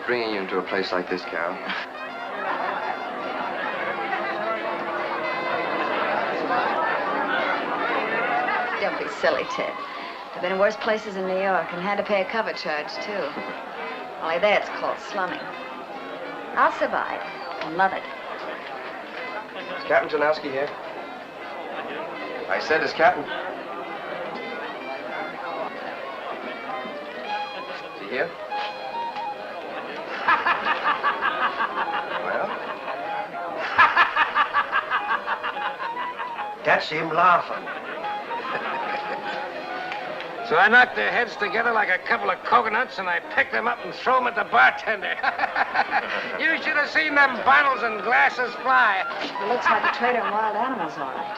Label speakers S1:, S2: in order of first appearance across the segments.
S1: bringing you into a place like this, Carol.
S2: Don't be silly, Ted. I've been in worse places in New York and had to pay a cover charge, too. Only there it's called slumming. I'll survive and love it.
S1: Is Captain Janowski here? I said, is Captain... Is he here? Well?
S3: That's him laughing.
S4: So I knocked their heads together like a couple of coconuts, and I picked them up and threw them at the bartender. You should have seen them bottles and glasses fly.
S2: It looks like a trader in wild animals, all right.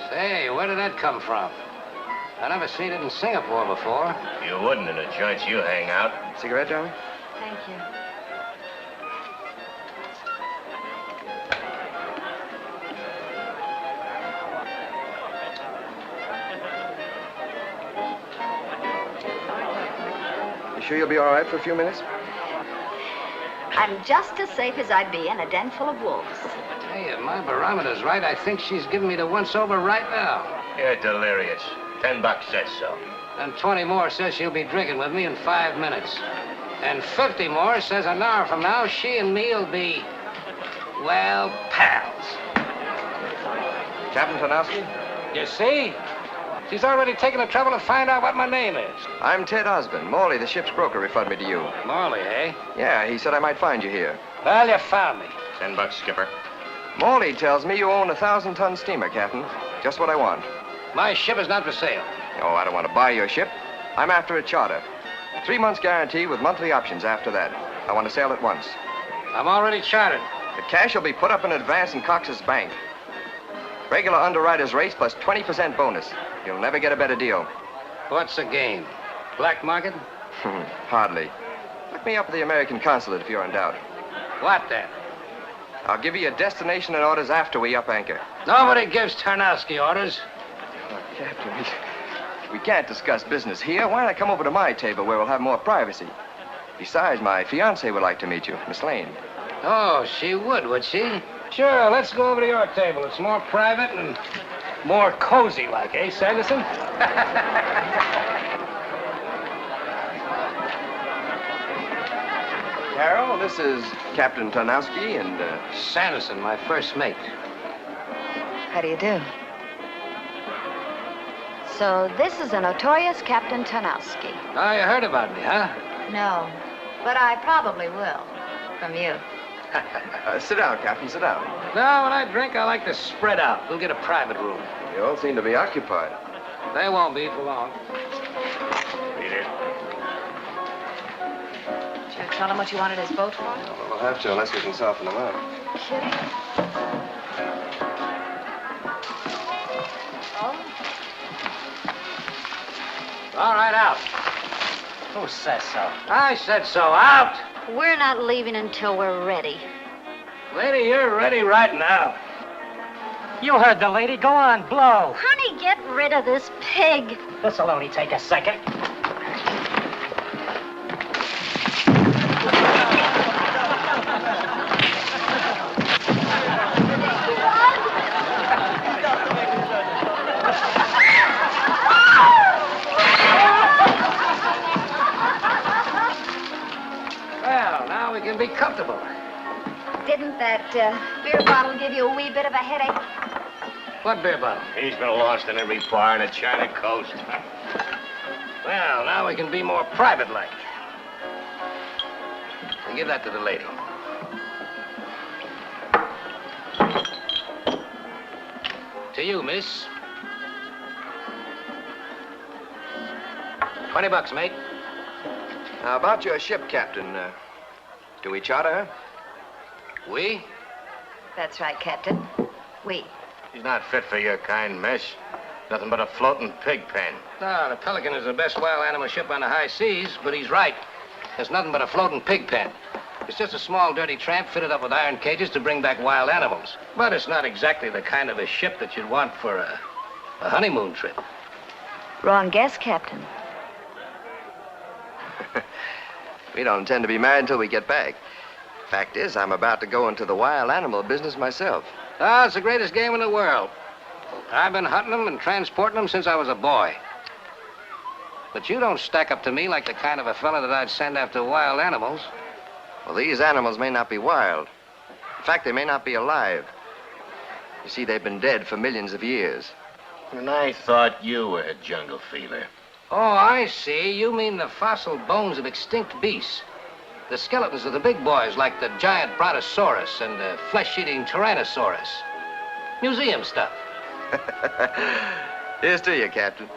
S4: Say, where did that come from? I never seen it in Singapore before.
S3: You wouldn't in the joints you hang out.
S1: Cigarette, darling?
S2: Thank you.
S1: You sure you'll be all right for a few minutes?
S2: I'm just as safe as I'd be in a den full of wolves.
S4: Hey, if my barometer's right, I think she's giving me the once-over right now.
S3: You're delirious. $10 says so.
S4: And 20 more says she'll be drinking with me in 5 minutes. And 50 more says an hour from now, she and me'll be, well, pals.
S1: Captain Janowski?
S4: You see? She's already taken the trouble to find out what my name is.
S1: I'm Ted Osborne. Morley, the ship's broker, referred me to you.
S4: Morley, eh?
S1: Yeah, he said I might find you here.
S4: Well, you found me.
S3: $10, skipper.
S1: Morley tells me you own a 1,000-ton steamer, Captain. Just what I want.
S4: My ship is not for sale.
S1: Oh, I don't want to buy your ship. I'm after a charter. 3 months guarantee with monthly options after that. I want to sail at once.
S4: I'm already chartered.
S1: The cash will be put up in advance in Cox's bank. Regular underwriter's rates plus 20% bonus. You'll never get a better deal.
S4: What's the game? Black market?
S1: Hardly. Look me up at the American consulate if you're in doubt.
S4: What then?
S1: I'll give you your destination and orders after we up anchor.
S4: Nobody gives Tarnowski orders.
S1: Oh, Captain, we can't discuss business here. Why not come over to my table where we'll have more privacy? Besides, my fiancée would like to meet you, Miss Lane.
S4: Oh, she would she? Sure, let's go over to your table. It's more private and more cozy like, eh, Sanderson?
S1: Carol, this is Captain Tarnowski and,
S4: Sanderson, my first mate.
S2: How do you do? So this is the notorious Captain Tarnowski.
S4: Oh, you heard about me, huh?
S2: No, but I probably will. From you.
S1: sit down, Captain, sit down.
S4: No, when I drink, I like to spread out. We'll get a private room.
S1: You all seem to be occupied.
S4: They won't be for long.
S3: Read it.
S2: Should I tell him what you wanted his boat for?
S1: Well, we'll have to unless we can soften them up.
S2: Kidding? Oh?
S4: All right, out.
S3: Who says so?
S4: I said so. Out!
S5: We're not leaving until we're ready.
S4: Lady, you're ready right now.
S6: You heard the lady. Go on, blow.
S5: Honey, get rid of this pig.
S6: This'll only take a second.
S4: Well, now we can be comfortable.
S2: Didn't that beer bottle give you a wee bit of a headache?
S4: What beer bottle?
S3: He's been lost in every bar in the China coast.
S4: Well, now we can be more private-like. And give that to the lady. To you, miss. $20, mate.
S1: Now, about your ship, Captain, do we charter her?
S4: We?
S2: That's right, Captain. We.
S3: He's not fit for your kind, miss. Nothing but a floating pig pen.
S4: No, the Pelican is the best wild animal ship on the high seas, but he's right. There's nothing but a floating pig pen. It's just a small, dirty tramp fitted up with iron cages to bring back wild animals. But it's not exactly the kind of a ship that you'd want for a A honeymoon trip.
S2: Wrong guess, Captain.
S1: We don't intend to be married until we get back. Fact is, I'm about to go into the wild animal business myself.
S4: Ah, it's the greatest game in the world. I've been hunting them and transporting them since I was a boy. But you don't stack up to me like the kind of a fella that I'd send after wild animals.
S1: Well, these animals may not be wild. In fact, they may not be alive. You see, they've been dead for millions of years.
S3: And I thought you were a jungle fever.
S4: Oh, I see. You mean the fossil bones of extinct beasts. The skeletons of the big boys, like the giant brontosaurus and the flesh-eating tyrannosaurus. Museum stuff.
S1: Here's to you, Captain.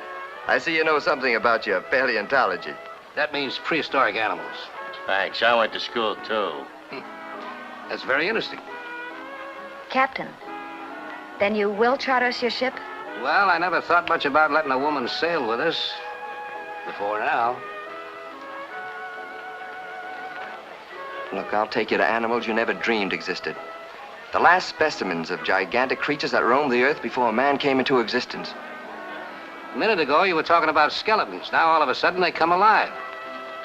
S1: I see you know something about your paleontology.
S4: That means prehistoric animals.
S3: Thanks. I went to school, too.
S4: That's very interesting.
S2: Captain, then you will charter us your ship?
S4: Well, I never thought much about letting a woman sail with us. Before now.
S1: Look, I'll take you to animals you never dreamed existed. The last specimens of gigantic creatures that roamed the earth before man came into existence.
S4: A minute ago, you were talking about skeletons. Now, all of a sudden, they come alive.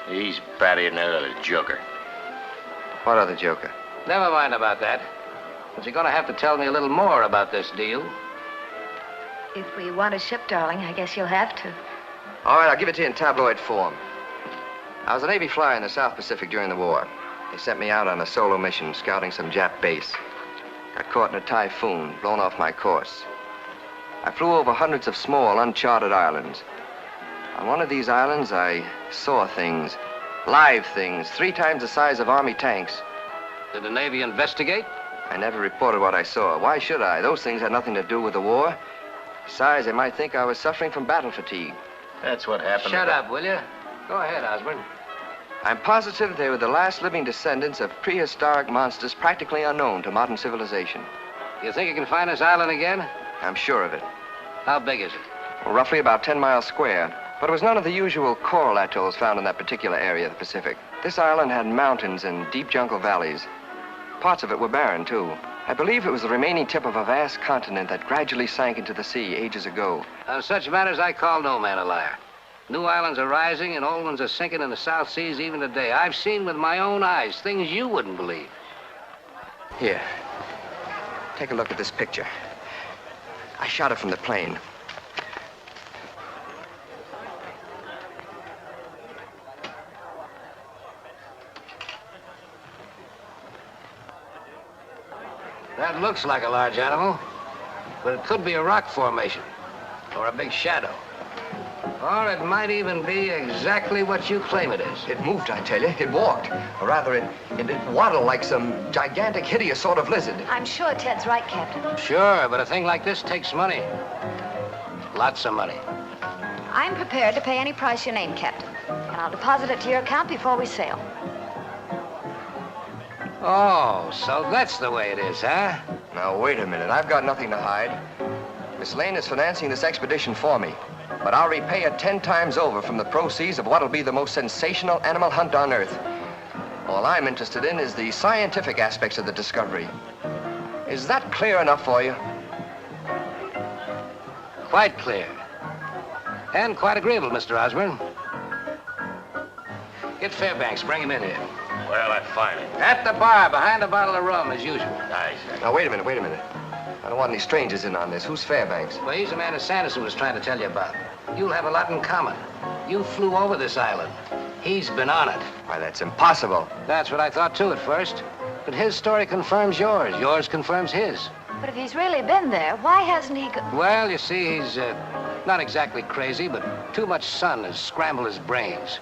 S3: He's batty than that other joker.
S1: What other joker?
S4: Never mind about that. But you're going to have to tell me a little more about this deal.
S2: If we want a ship, darling, I guess you'll have to.
S1: All right, I'll give it to you in tabloid form. I was a Navy flyer in the South Pacific during the war. They sent me out on a solo mission scouting some Jap base. Got caught in a typhoon, blown off my course. I flew over hundreds of small, uncharted islands. On one of these islands, I saw things, live things, 3 times the size of Army tanks.
S4: Did the Navy investigate?
S1: I never reported what I saw. Why should I? Those things had nothing to do with the war. Besides, they might think I was suffering from battle fatigue.
S3: That's what happened.
S4: Shut up, will you? Go ahead, Osborne.
S1: I'm positive they were the last living descendants of prehistoric monsters practically unknown to modern civilization.
S4: You think you can find this island again?
S1: I'm sure of it.
S4: How big is it?
S1: Well, roughly about 10 miles square. But it was none of the usual coral atolls found in that particular area of the Pacific. This island had mountains and deep jungle valleys. Parts of it were barren, too. I believe it was the remaining tip of a vast continent that gradually sank into the sea ages ago.
S4: On such matters, I call no man a liar. New islands are rising and old ones are sinking in the South Seas even today. I've seen with my own eyes things you wouldn't believe.
S1: Here. Take a look at this picture. I shot it from the plane.
S4: That looks like a large animal, but it could be a rock formation or a big shadow. Or it might even be exactly what you claim it is.
S1: It moved, I tell you. It walked. Or rather, it waddled like some gigantic, hideous sort of lizard.
S2: I'm sure Ted's right, Captain.
S4: Sure, but a thing like this takes money. Lots of money.
S2: I'm prepared to pay any price you name, Captain. And I'll deposit it to your account before we sail.
S4: Oh, so that's the way it is, huh?
S1: Now, wait a minute. I've got nothing to hide. Miss Lane is financing this expedition for me. But I'll repay her 10 times over from the proceeds of what'll be the most sensational animal hunt on Earth. All I'm interested in is the scientific aspects of the discovery. Is that clear enough for you?
S4: Quite clear. And quite agreeable, Mr. Osborne. Get Fairbanks, bring him in here.
S3: Well, I find it.
S4: At the bar, behind a bottle of rum, as usual.
S3: Nice.
S1: Now, wait a minute. I don't want any strangers in on this. Who's Fairbanks?
S4: Well, he's the man that Sanderson was trying to tell you about. You'll have a lot in common. You flew over this island. He's been on it.
S1: Why, that's impossible.
S4: That's what I thought, too, at first. But his story confirms yours. Yours confirms his.
S2: But if he's really been there, why hasn't he
S4: Well, you see, he's not exactly crazy, but too much sun has scrambled his brains.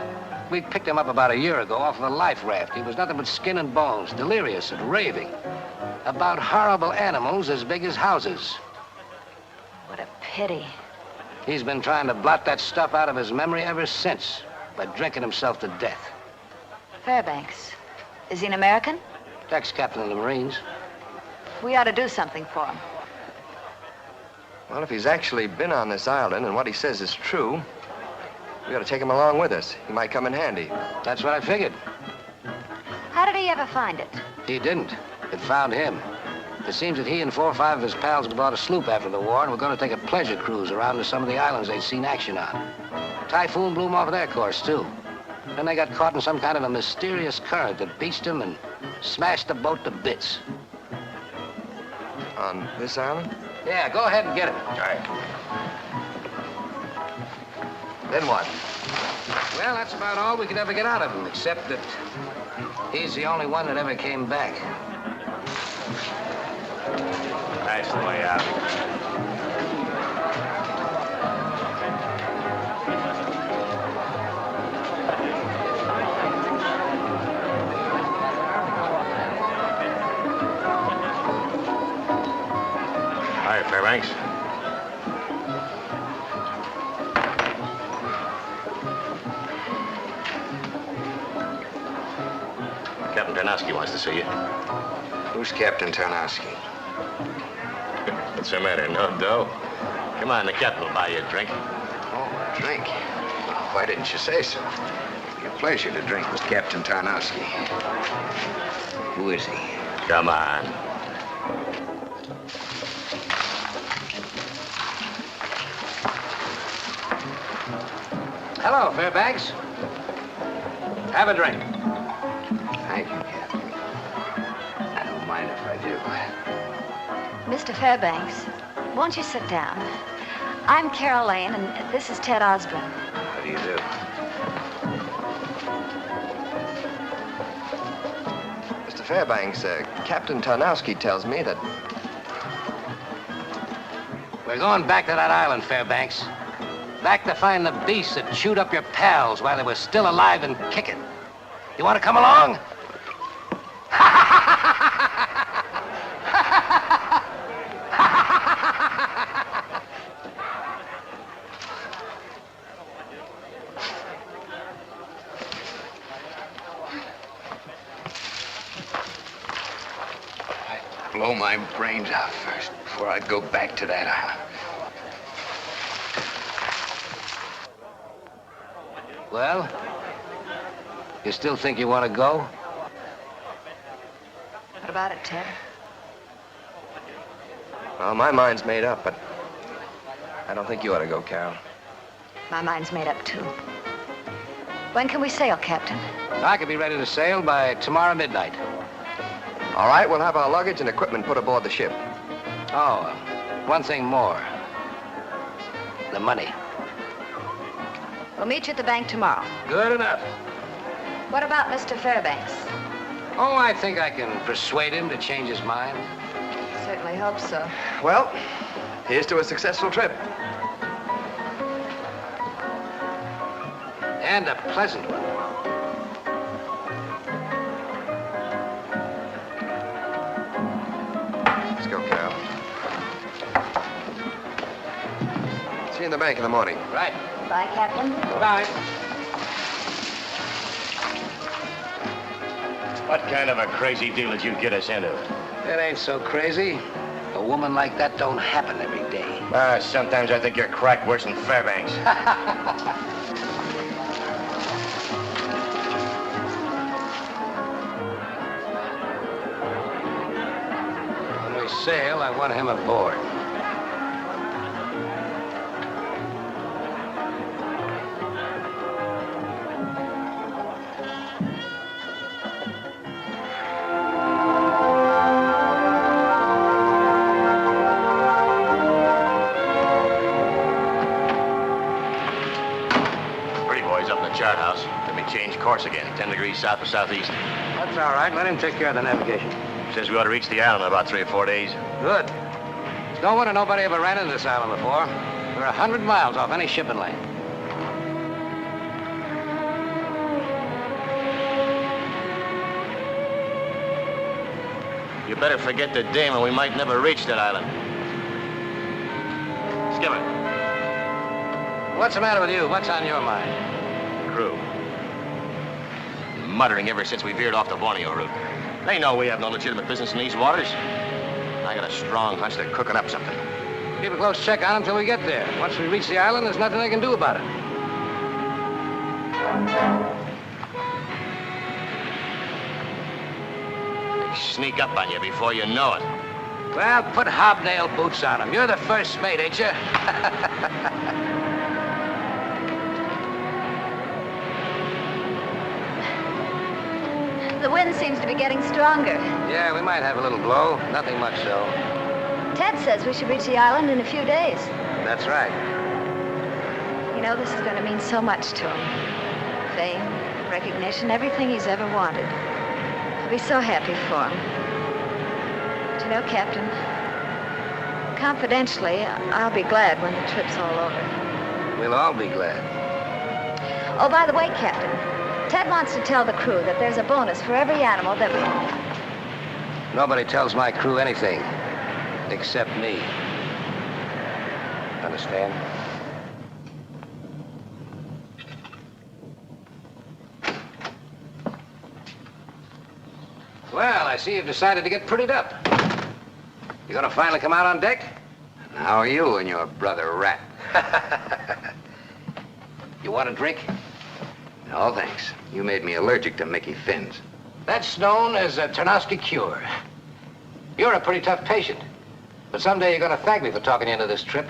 S4: We picked him up about a year ago off of a life raft. He was nothing but skin and bones, delirious and raving. About horrible animals as big as houses.
S2: What a pity.
S4: He's been trying to blot that stuff out of his memory ever since by drinking himself to death.
S2: Fairbanks. Is he an American?
S4: Ex-captain of the Marines.
S2: We ought to do something for him.
S1: Well, if he's actually been on this island and what he says is true, we ought to take him along with us. He might come in handy.
S4: That's what I figured.
S2: How did he ever find it?
S4: He didn't. It found him. It seems that he and 4 or 5 of his pals had bought a sloop after the war and were going to take a pleasure cruise around to some of the islands they'd seen action on. Typhoon blew them off of their course, too. Then they got caught in some kind of a mysterious current that beached them and smashed the boat to bits.
S1: On this island?
S4: Yeah, go ahead and get it.
S1: All right. Then what?
S4: Well, that's about all we could ever get out of him, except that he's the only one that ever came back.
S3: That's the way out. Hi, Fairbanks. Captain Tarnowski wants to see you.
S1: Who's Captain Tarnowski?
S3: What's the matter? No dough? Come on, the captain will buy you a drink.
S1: Oh, a drink. Why didn't you say so? It'd be a pleasure to drink with Captain Tarnowski. Who is he?
S3: Come on.
S4: Hello, Fairbanks. Have a drink.
S1: Thank you, Captain. I don't mind if I do.
S2: Mr. Fairbanks, won't you sit down? I'm Carol Lane, and this is Ted Osborne.
S1: How do you do? Mr. Fairbanks, Captain Tarnowski tells me that...
S4: We're going back to that island, Fairbanks. Back to find the beast that chewed up your pals while they were still alive and kicking. You want to come along?
S1: I'd blow my brains out first before I'd go back to that island.
S4: Well, you still think you want to go?
S2: What about it, Ted?
S1: Well, my mind's made up, but I don't think you ought to go, Carol.
S2: My mind's made up, too. When can we sail, Captain?
S4: I could be ready to sail by tomorrow midnight.
S1: All right, we'll have our luggage and equipment put aboard the ship.
S4: Oh, one thing more. The money.
S2: We'll meet you at the bank tomorrow.
S4: Good enough.
S2: What about Mr. Fairbanks?
S4: Oh, I think I can persuade him to change his mind.
S2: Certainly hope so.
S1: Well, here's to a successful trip.
S4: And a pleasant one.
S1: Let's go, Carol. See you in the bank in the morning.
S4: Right.
S2: Bye, Captain.
S4: Bye.
S3: What kind of a crazy deal did you get us into?
S4: It ain't so crazy. A woman like that don't happen every day.
S3: Sometimes I think you're crack worse than Fairbanks.
S4: When we sail, I want him aboard.
S3: Chart house. Let me change course again. 10 degrees south or southeast.
S4: That's all right. Let him take care of the navigation.
S3: Says we ought to reach the island in about 3 or 4 days.
S4: Good. There's no wonder nobody ever ran into this island before. We're 100 miles off any shipping lane.
S3: You better forget the dame or we might never reach that island. Skipper.
S4: What's the matter with you? What's on your mind?
S3: Crew. Muttering ever since we veered off the Borneo route. They know we have no legitimate business in these waters. I got a strong hunch they're cooking up something.
S4: Keep a close check on them until we get there. Once we reach the island, there's nothing they can do about it.
S3: They sneak up on you before you know it.
S4: Well, put hobnail boots on him. You're the first mate, ain't you?
S2: The wind seems to be getting stronger.
S4: Yeah, we might have a little blow. Nothing much, though.
S2: Ted says we should reach the island in a few days.
S4: That's right.
S2: You know, this is going to mean so much to him. Fame, recognition, everything he's ever wanted. I'll be so happy for him. But you know, Captain, confidentially, I'll be glad when the trip's all over.
S4: We'll all be glad.
S2: Oh, by the way, Captain, Ted wants to tell the crew that there's a bonus for every animal that we...
S4: Nobody tells my crew anything, except me. Understand? Well, I see you've decided to get prettied up. You gonna finally come out on deck?
S1: How are you and your brother Rat?
S4: You want a drink?
S1: No, thanks. You made me allergic to Mickey Fins.
S4: That's known as a Tarnowski cure. You're a pretty tough patient. But someday you're gonna thank me for talking you into this trip.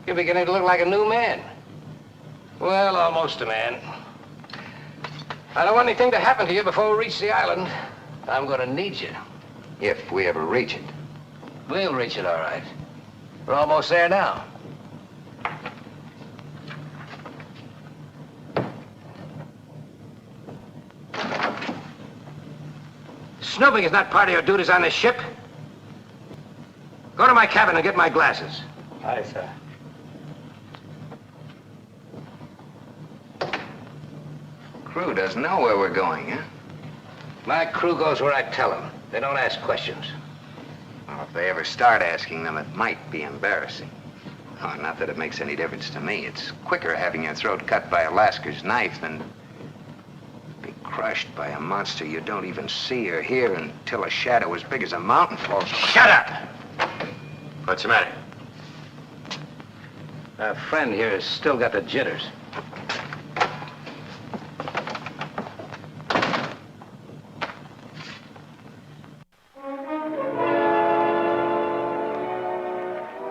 S4: You're beginning to look like a new man. Well, almost a man. I don't want anything to happen to you before we reach the island. I'm gonna need you.
S1: If we ever reach it.
S4: We'll reach it, all right. We're almost there now. Snooping is not part of your duties on this ship. Go to my cabin and get my glasses.
S6: Aye, sir.
S1: Crew doesn't know where we're going, huh?
S4: My crew goes where I tell them. They don't ask questions.
S1: Well, if they ever start asking them, it might be embarrassing. Oh, not that it makes any difference to me. It's quicker having your throat cut by a lascar's knife than be crushed by a monster you don't even see or hear until a shadow as big as a mountain falls.
S3: Shut up! What's the matter?
S4: Our friend here has still got the jitters.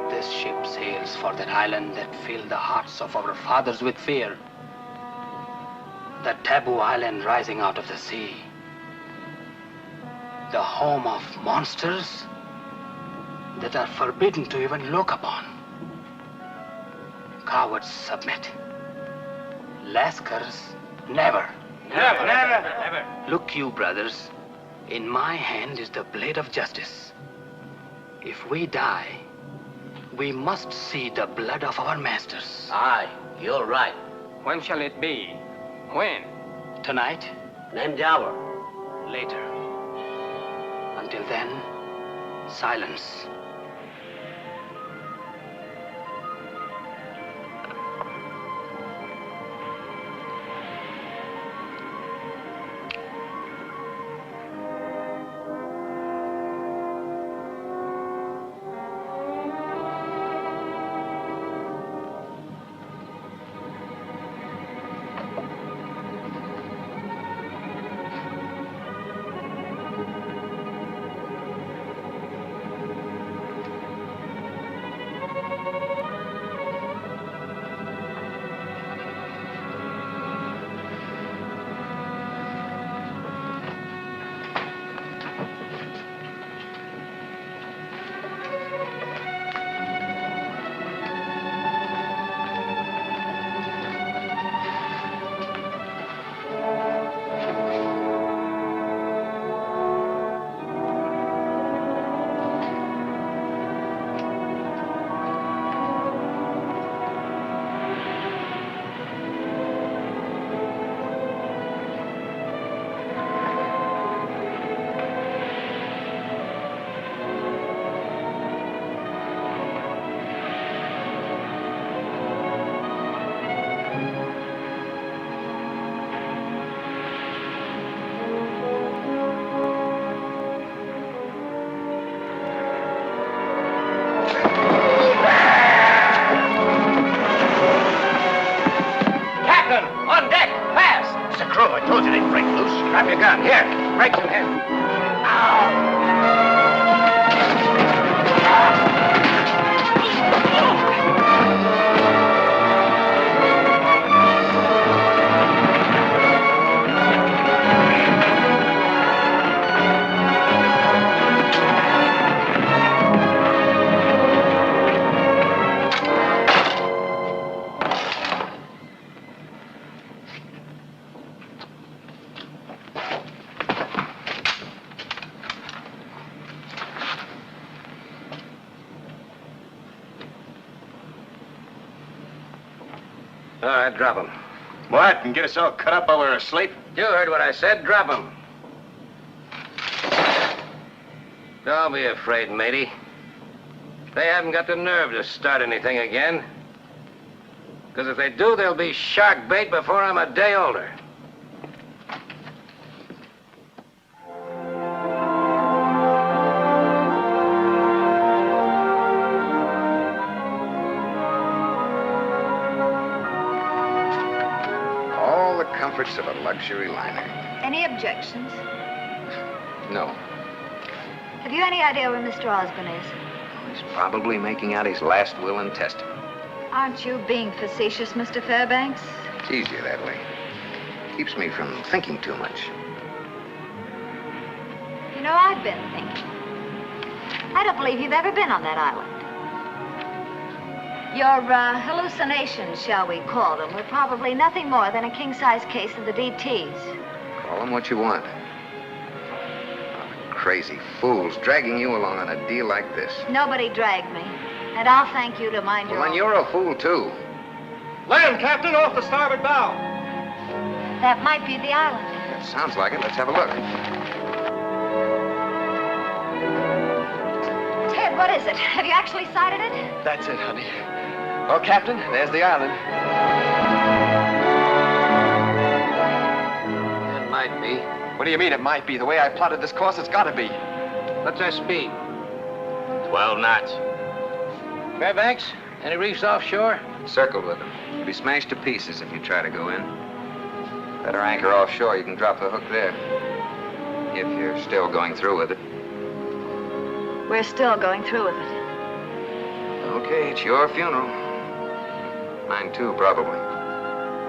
S7: This ship sails for that island that filled the hearts of our fathers with fear. The taboo island rising out of the sea. The home of monsters that are forbidden to even look upon. Cowards submit. Lascars never.
S3: Never.
S7: Look you, brothers. In my hand is the blade of justice. If we die, we must see the blood of our masters.
S8: Aye, you're right.
S6: When shall it be? When?
S7: Tonight,
S8: Named hour.
S7: later. Until then, silence.
S4: Grab your gun. Here, break some head. Ow! All right, drop him.
S3: What? And get us all cut up while we're asleep?
S4: You heard what I said. Drop him. Don't be afraid, matey. They haven't got the nerve to start anything again. Because if they do, they'll be shark bait before I'm a day older.
S1: All the comforts of a luxury liner.
S2: Any objections?
S1: No.
S2: Have you any idea where Mr. Osborne is?
S1: He's probably making out his last will and testament.
S2: Aren't you being facetious, Mr. Fairbanks?
S1: It's easier that way. Keeps me from thinking too much.
S2: You know, I've been thinking. I don't believe you've ever been on that island. Your hallucinations, shall we call them, were probably nothing more than a king-size case of the DTs.
S1: Call them what you want. Crazy fools dragging you along on a deal like this.
S2: Nobody dragged me. And I'll thank you to mind your
S1: Well, then
S2: own.
S1: you're a fool, too.
S6: Land, Captain, off the starboard bow.
S2: That might be the island.
S1: That sounds like it. Let's have a look.
S2: Ted, what is it? Have you actually sighted it?
S1: That's it, honey. Oh, Captain, there's the island.
S4: It might be.
S1: What do you mean it might be? The way I plotted this course, it's got to be.
S4: What's our speed?
S3: 12 knots.
S4: Fairbanks, any reefs offshore?
S1: Circled with them. You'll be smashed to pieces if you try to go in. Better anchor offshore. You can drop the hook there. If you're still going through with it.
S2: We're still going through with it.
S1: Okay, it's your funeral. Mine too, probably.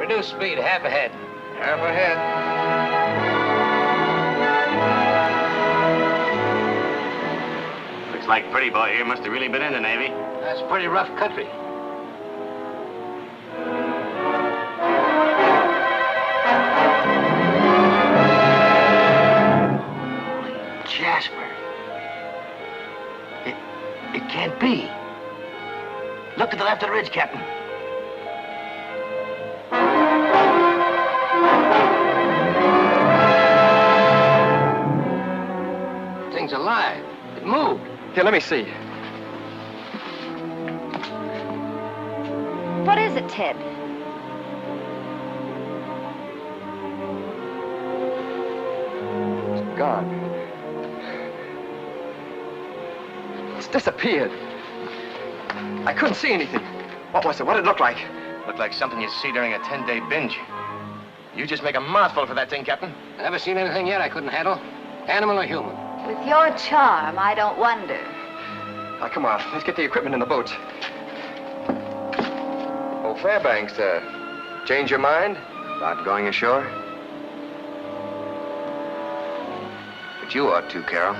S4: Reduce speed, half ahead.
S1: Half ahead.
S3: Looks like Pretty Boy here must have really been in the Navy.
S4: That's pretty rough country.
S7: Jasper. It can't be. Look to the left of the ridge, Captain.
S4: Thing's alive. It moved.
S1: Here, let me see.
S2: What is it, Ted?
S1: It's gone. It's disappeared. I couldn't see anything. What was it? What did it look like?
S3: Looked like something you'd see during a 10-day binge. You just make a mouthful for that thing, Captain.
S4: Never seen anything yet I couldn't handle. Animal or human.
S2: With your charm, I don't wonder.
S1: Now, come on. Let's get the equipment in the boats. Oh, Fairbanks, change your mind about going ashore? But you ought to, Carol.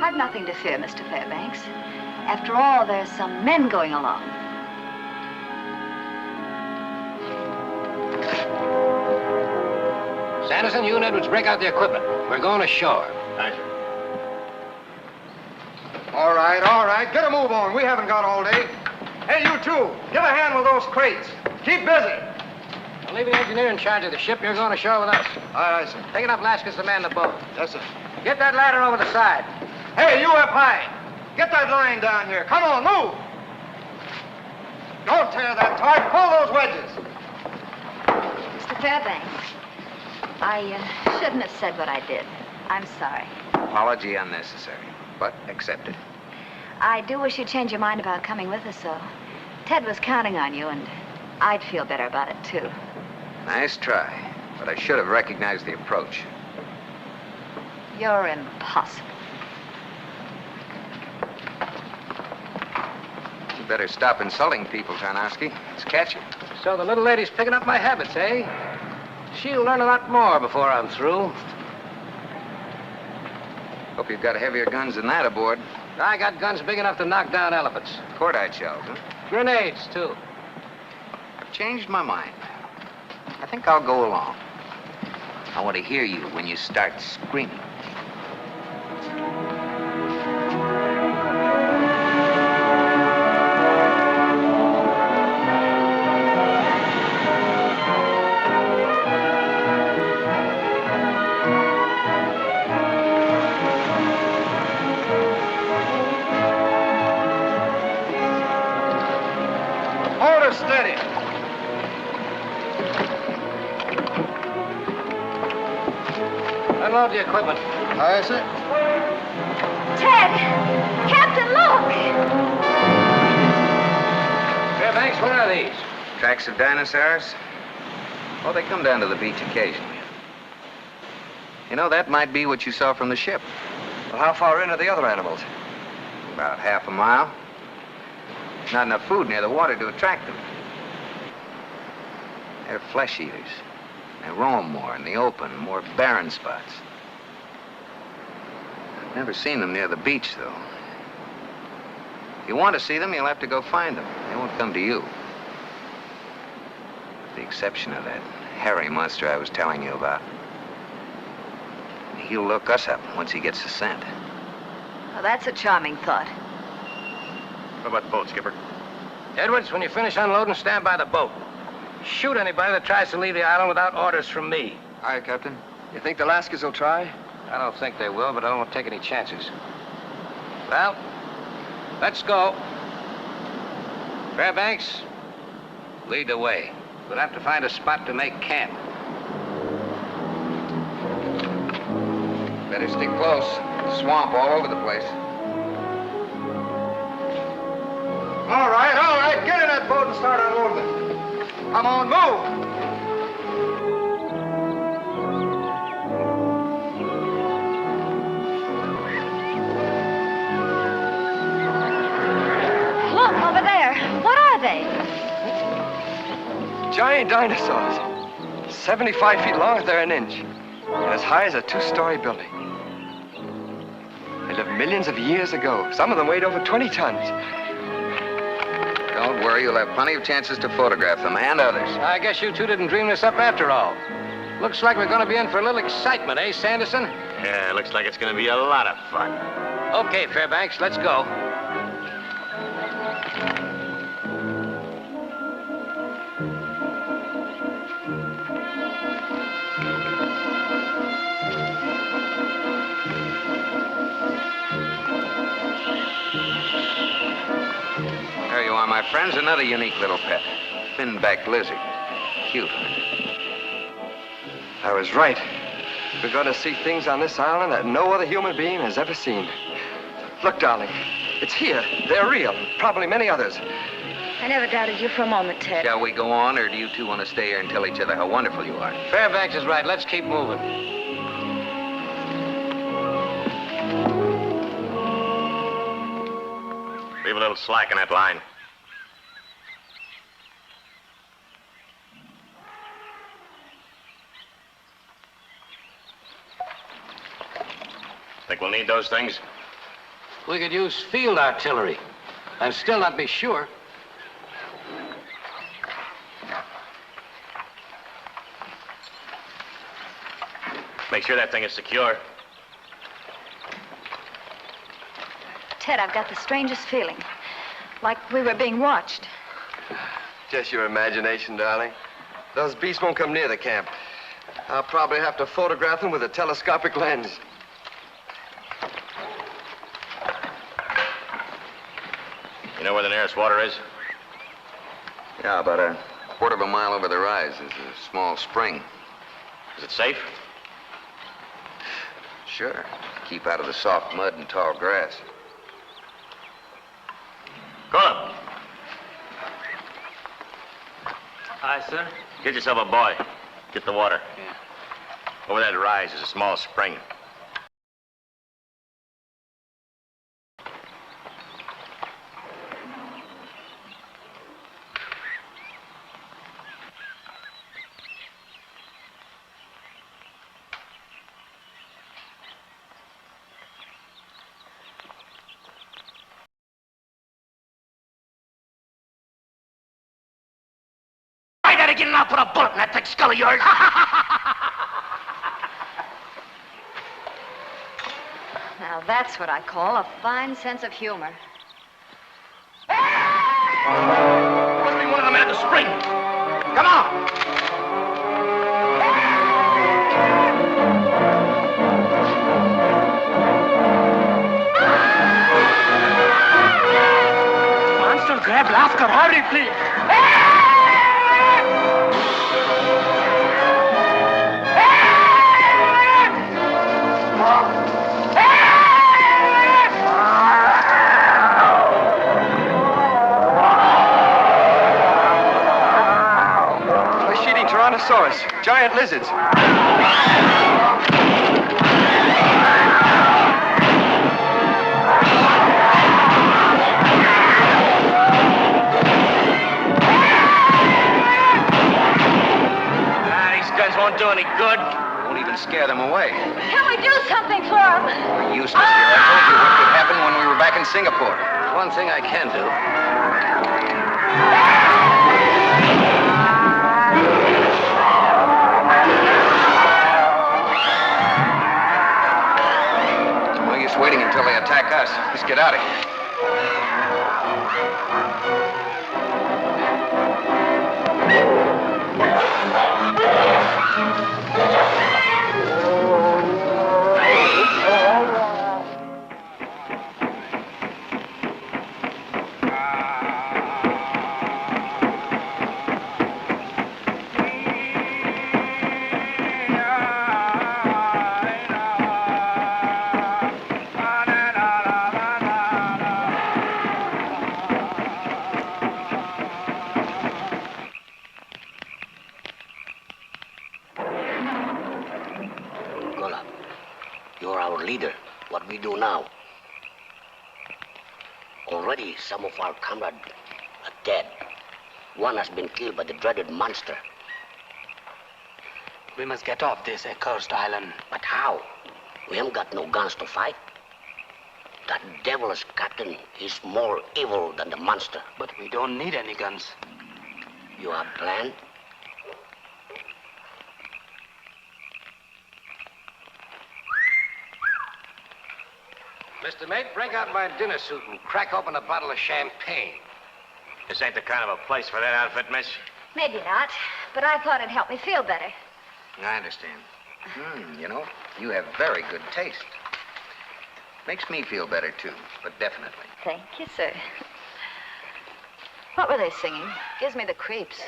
S2: I've nothing to fear, Mr. Fairbanks. After all, there's some men going along.
S4: Sanderson, you and Edwards break out the equipment. We're going ashore.
S3: Aye, sir.
S9: All right. Get a move on. We haven't got all day. Hey, you two, give a hand with those crates. Keep busy.
S4: I'll leave the engineer in charge of the ship. You're going ashore with us.
S9: Aye, sir.
S4: Take enough lascars to man the boat.
S9: Yes, sir.
S4: Get that ladder over the side.
S9: Hey, you up high. Get that line down here. Come on, move. Don't tear that taut. Pull those wedges.
S2: Mr. Fairbanks, I shouldn't have said what I did. I'm sorry.
S1: Apology unnecessary, but accepted.
S2: I do wish you'd change your mind about coming with us, though. Ted was counting on you, and I'd feel better about it, too.
S1: Nice try, but I should have recognized the approach.
S2: You're impossible.
S1: You better stop insulting people, Tarnowski. It's catchy.
S4: So the little lady's picking up my habits, eh? She'll learn a lot more before I'm through.
S1: Hope you've got heavier guns than that aboard.
S4: I got guns big enough to knock down elephants.
S1: Cordite shells, huh?
S4: Grenades, too.
S1: I've changed my mind. I think I'll go along. I want to hear you when you start screaming.
S4: Unload the equipment.
S9: Aye, sir.
S2: Ted! Captain, look!
S4: Fairbanks, what are these?
S10: Tracks of dinosaurs? Oh, they come down to the beach occasionally. You know, that might be what you saw from the ship.
S1: Well, how far in are the other animals?
S10: About half a mile. Not enough food near the water to attract them. They're flesh eaters. They roam more in the open, more barren spots. I've never seen them near the beach, though. If you want to see them, you'll have to go find them. They won't come to you. With the exception of that hairy monster I was telling you about. He'll look us up once he gets the scent.
S2: Well, that's a charming thought.
S3: What about the boat, Skipper?
S4: Edwards, when you finish unloading, stand by the boat. Shoot anybody that tries to leave the island without orders from me.
S1: Aye, Captain. You think the Lascars will try?
S4: I don't think they will, but I don't want to take any chances. Well, let's go. Fairbanks, lead the way. We'll have to find a spot to make camp.
S10: Better stick close. Swamp all over the place.
S9: All right. Get in that boat and start unloading it. Come on, move.
S2: Look, over there. What are they?
S1: Giant dinosaurs. 75 feet long if they're an inch. And as high as a two-story building. They lived millions of years ago. Some of them weighed over 20 tons.
S10: Don't worry, you'll have plenty of chances to photograph them and others.
S4: I guess you two didn't dream this up after all. Looks like we're going to be in for a little excitement, eh, Sanderson?
S3: Yeah, looks like it's going to be a lot of fun.
S4: Okay, Fairbanks, let's go.
S10: There you are, my friends. Another unique little pet. Fin-backed lizard. Cute.
S1: I was right. We're going to see things on this island that no other human being has ever seen. Look, darling. It's here. They're real. Probably many others.
S2: I never doubted you for a moment, Ted.
S10: Shall we go on, or do you two want to stay here and tell each other how wonderful you are?
S4: Fairbanks is right. Let's keep moving.
S3: Leave a little slack in that line. Think we'll need those things?
S4: We could use field artillery. I'm still not be sure.
S3: Make sure that thing is secure.
S2: Ted, I've got the strangest feeling. Like we were being watched.
S1: Just your imagination, darling. Those beasts won't come near the camp. I'll probably have to photograph them with a telescopic lens.
S3: You know where the nearest water is?
S10: Yeah, about a quarter of a mile over the rise is a small spring.
S3: Is it safe?
S10: Sure. Keep out of the soft mud and tall grass.
S3: Go on.
S6: Aye, sir.
S3: Get yourself a buoy. Get the water.
S6: Yeah.
S3: Over that rise is a small spring.
S7: I gotta get it out, put a bullet in that thick skull of yours.
S2: Now, that's what I call a fine sense of humor.
S7: Must be one of the men at the spring. Come on.
S6: Monster grab laughter, hurry, please.
S1: giant lizards.
S3: These guns won't do any good.
S10: Won't even scare them away.
S2: Can we do something for him?
S10: We're useless here. I told you what could happen when we were back in Singapore.
S4: One thing I can do.
S10: No use waiting until they attack us. Let's get out of here.
S8: Gola, you're our leader. What we do now? Already some of our comrades are dead. One has been killed by the dreaded monster.
S7: We must get off this accursed island.
S8: But how? We haven't got no guns to fight. That devilish captain is more evil than the monster.
S7: But we don't need any guns.
S8: You have a plan?
S4: Mr. Mate, break out my dinner suit and crack open a bottle of champagne.
S3: This ain't the kind of a place for that outfit, miss.
S2: Maybe not, but I thought it'd help me feel better.
S10: I understand. You know, you have very good taste. Makes me feel better, too, but definitely.
S2: Thank you, sir. What were they singing? Gives me the creeps.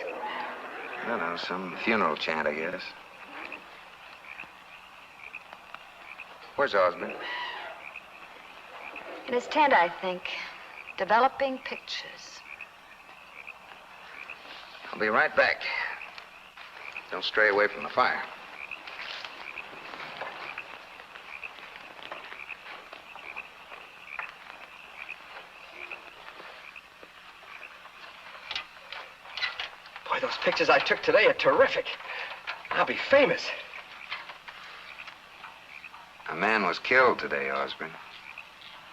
S10: I don't know, some funeral chant, I guess. Where's Osmond?
S2: In his tent, I think. Developing pictures.
S10: I'll be right back. Don't stray away from the fire.
S1: Boy, those pictures I took today are terrific. I'll be famous.
S10: A man was killed today, Osborne.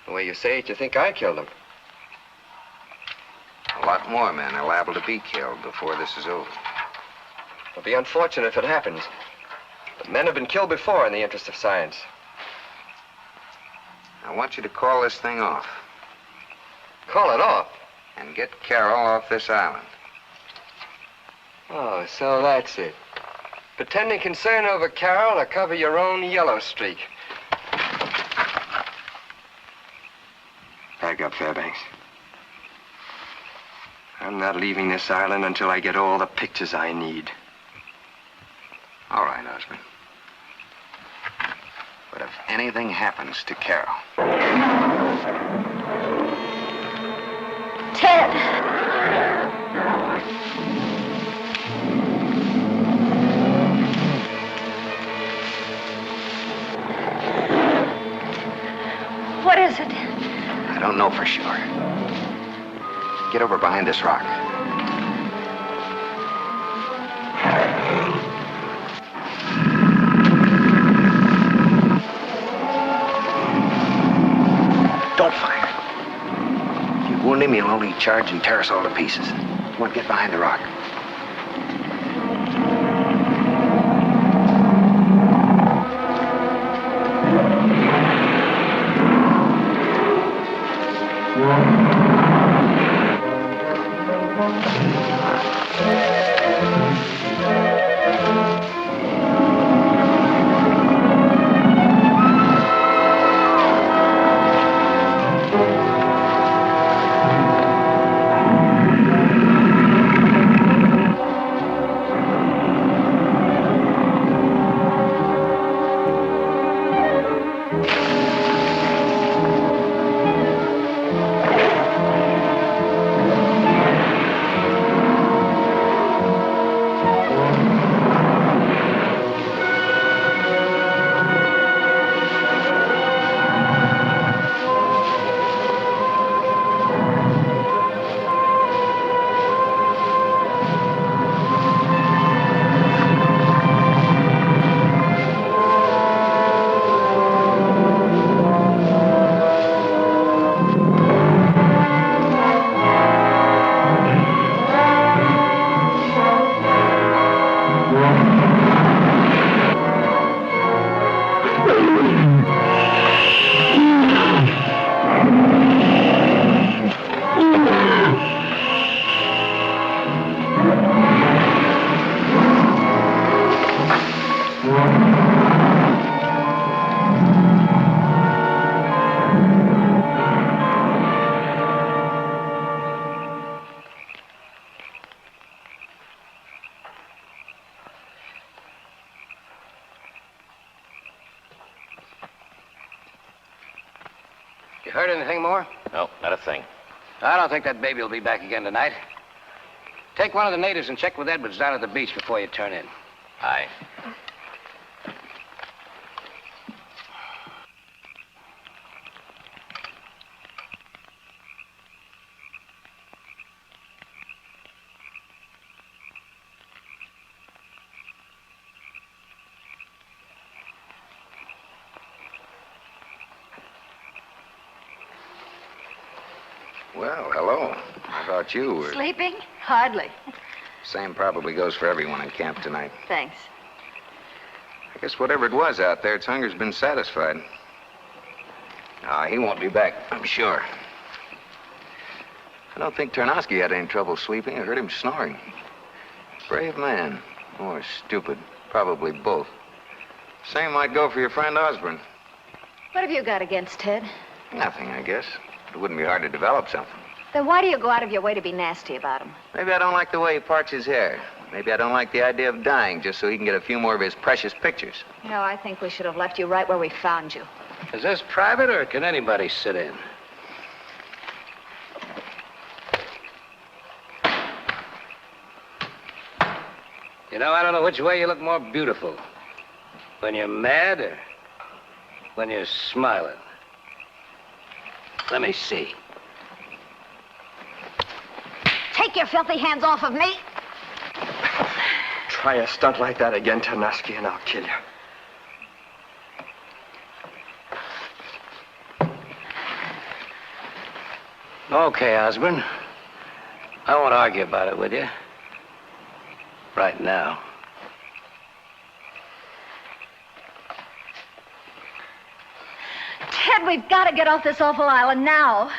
S1: The way you say it, you think I killed him.
S10: A lot more men are liable to be killed before this is over.
S1: It'll be unfortunate if it happens. But men have been killed before in the interest of science.
S10: I want you to call this thing off.
S1: Call it off?
S10: And get Carol off this island.
S1: Oh, so that's it. Pretending concern over Carol to cover your own yellow streak. Back up, Fairbanks. I'm not leaving this island until I get all the pictures I need.
S10: All right, Osborne. But if anything happens to Carol...
S2: Ted! What is it?
S10: I don't know for sure. Get over behind this rock. Don't fire. If you wound him, he'll only charge and tear us all to pieces. Come on, get behind the rock.
S4: You heard anything more?
S3: No, not a thing.
S4: I don't think that baby will be back again tonight. Take one of the natives and check with Edwards down at the beach before you turn in.
S3: Aye.
S10: Well, hello. I thought you were...
S2: Sleeping? Hardly.
S10: Same probably goes for everyone in camp tonight.
S2: Thanks.
S10: I guess whatever it was out there, its hunger's been satisfied. He won't be back, I'm sure. I don't think Tarnowski had any trouble sleeping. I heard him snoring. Brave man. Or stupid. Probably both. Same might go for your friend Osborne.
S2: What have you got against Ted?
S10: Nothing, I guess. It wouldn't be hard to develop something.
S2: Then why do you go out of your way to be nasty about him?
S10: Maybe I don't like the way he parts his hair. Maybe I don't like the idea of dying just so he can get a few more of his precious pictures.
S2: You know, I think we should have left you right where we found you.
S4: Is this private, or can anybody sit in? You know, I don't know which way you look more beautiful. When you're mad or when you're smiling. Let me see.
S2: Take your filthy hands off of me.
S1: Try a stunt like that again, Tarnowski, and I'll kill you.
S4: Okay, Osborne. I won't argue about it with you. Right now.
S2: Ted, we've got to get off this awful island now.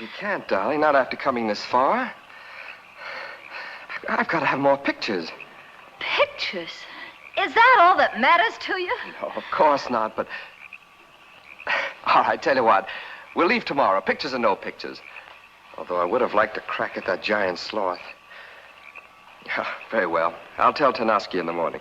S1: We can't, darling, not after coming this far. I've got to have more pictures.
S2: Pictures? Is that all that matters to you?
S1: No, of course not, but... All right, tell you what. We'll leave tomorrow, pictures or no pictures. Although I would have liked to crack at that giant sloth. Yeah, very well. I'll tell Tarnowski in the morning.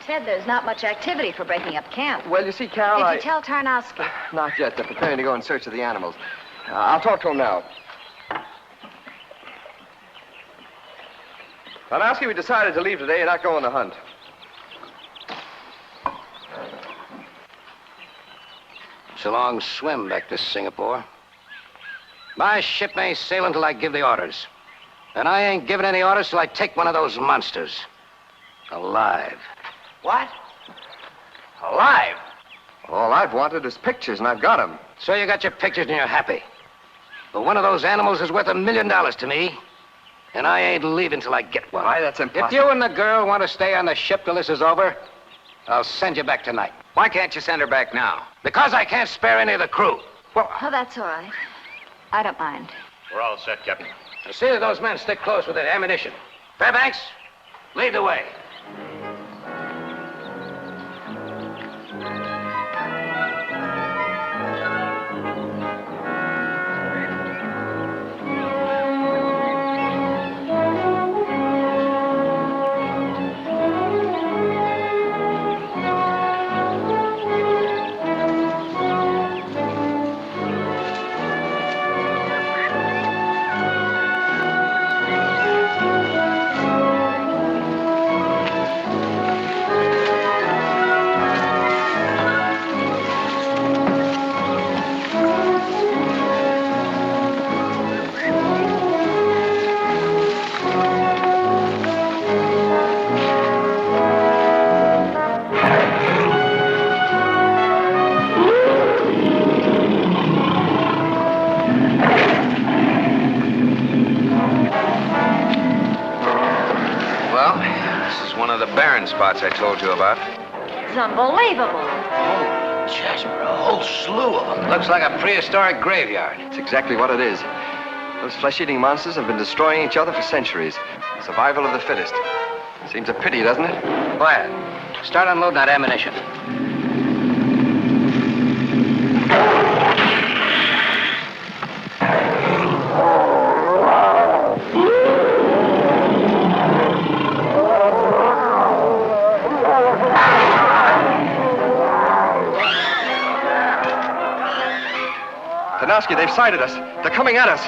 S2: Ted, there's not much activity for breaking up camp.
S1: Well, you see, Carol,
S2: Did you tell Tarnowski?
S1: Not yet. They're preparing to go in search of the animals. I'll talk to him now. Tarnowski, we decided to leave today and not go on the hunt.
S4: It's a long swim back to Singapore. My ship ain't sailing till I give the orders. And I ain't giving any orders till I take one of those monsters. Alive.
S1: What? Alive? All I've wanted is pictures, and I've got them.
S4: So you got your pictures and you're happy. But one of those animals is worth $1 million to me. And I ain't leaving till I get one.
S1: Why, that's impossible.
S4: If you and the girl want to stay on the ship till this is over, I'll send you back tonight.
S10: Why can't you send her back now?
S4: Because I can't spare any of the crew.
S1: Well,
S2: Oh, that's all right. I don't mind.
S3: We're all set, Captain.
S4: Now see that those men stick close with their ammunition. Fairbanks, lead the way.
S10: spots I told you about.
S5: It's unbelievable.
S3: Jasper, a whole slew of them.
S4: Looks like a prehistoric graveyard.
S1: It's exactly what it is. Those flesh-eating monsters have been destroying each other for centuries. Survival of the fittest. Seems a pity, doesn't it?
S4: Quiet. Start unloading that ammunition.
S1: Tanowski, they've sighted us. They're coming at us.